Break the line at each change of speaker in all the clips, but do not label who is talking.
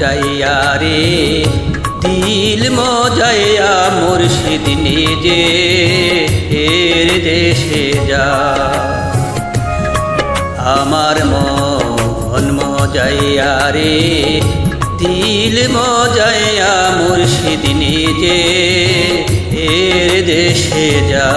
মজাইয়া রে দিল মজাইয়া মুর্শিদ নিজে এর দেশে যা আমার মন মজাইয়া রে দিল মজাইয়া মুর্শিদ নিজে এর দেশে যা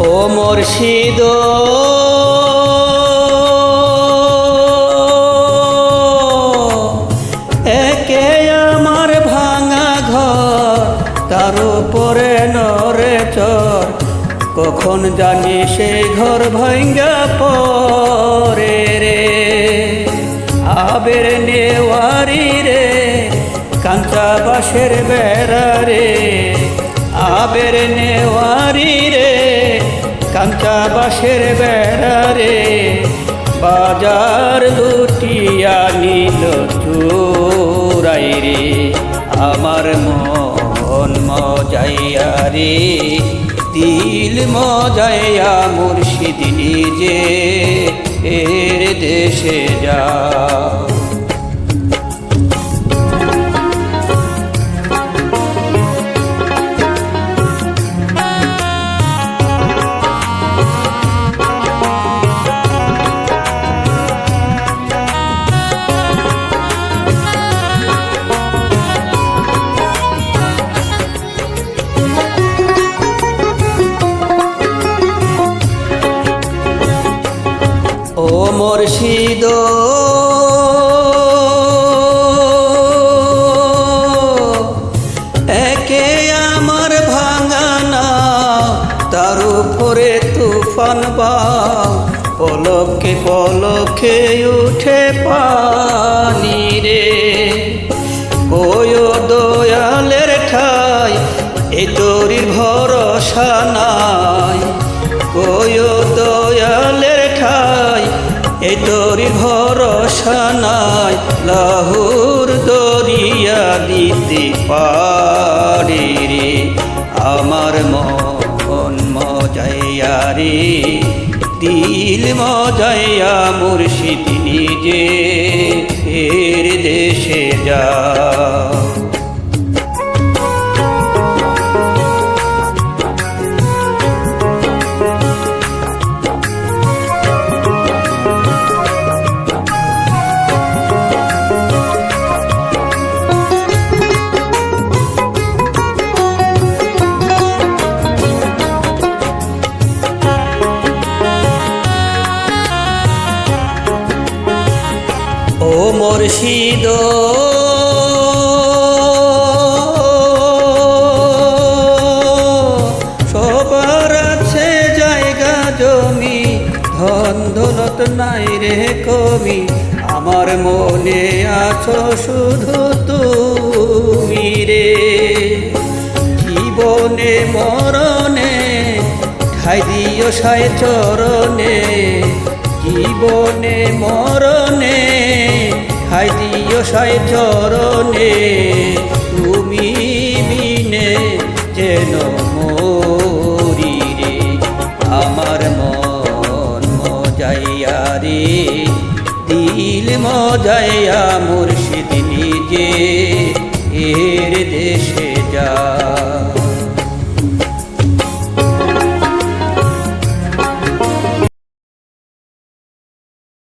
ও মুর্শিদ একে আমার ভাঙা ঘর তার উপরে নরে চর কখন জানি সেই ঘর ভাঙ্গা পরে রে আবের নেওয়ারি রে কাঁচা বাঁশের বেড়া রে আবের নেওয়ারি রে কাঁচা বাঁশের বেড়া রে বাজার লুটিয়া নিল চোরাই রে আমার মন মজাইয়া রে দিল মজাইয়া মুর্শিদ নিজে এর দেশে যা ও মুর্শিদ একে আমার ভাঙানা তার উপরে তুফান বাও পলকে পলকে উঠে পানি রে ওয় দয়ালের ঠাই এ তোরির ভরসা নাই ওয় দয়ালের ঠাই এ তোরি ভরসা নাই লাহুর দরিয়া দিতে পারে রে আমার মন মজাইয়া রে দিল মজাইয়া মুর্শিদ নিজে এর দেশে যা ও মুর্শিদ সবার আছে জায়গা জমি ধন দৌলত নাই রে কবি আমার মনে আছো শুধু তুমি রে জীবনে মরণে ঠাই দিও সায় চরণে জীবনে মরণে ঠাই দিও সায় চরণে তুমি বিনে যেন মরি রে আমার মন মজাইয়া রে দিল মজাইয়া মুর্শিদ নিজে এর দেশে যা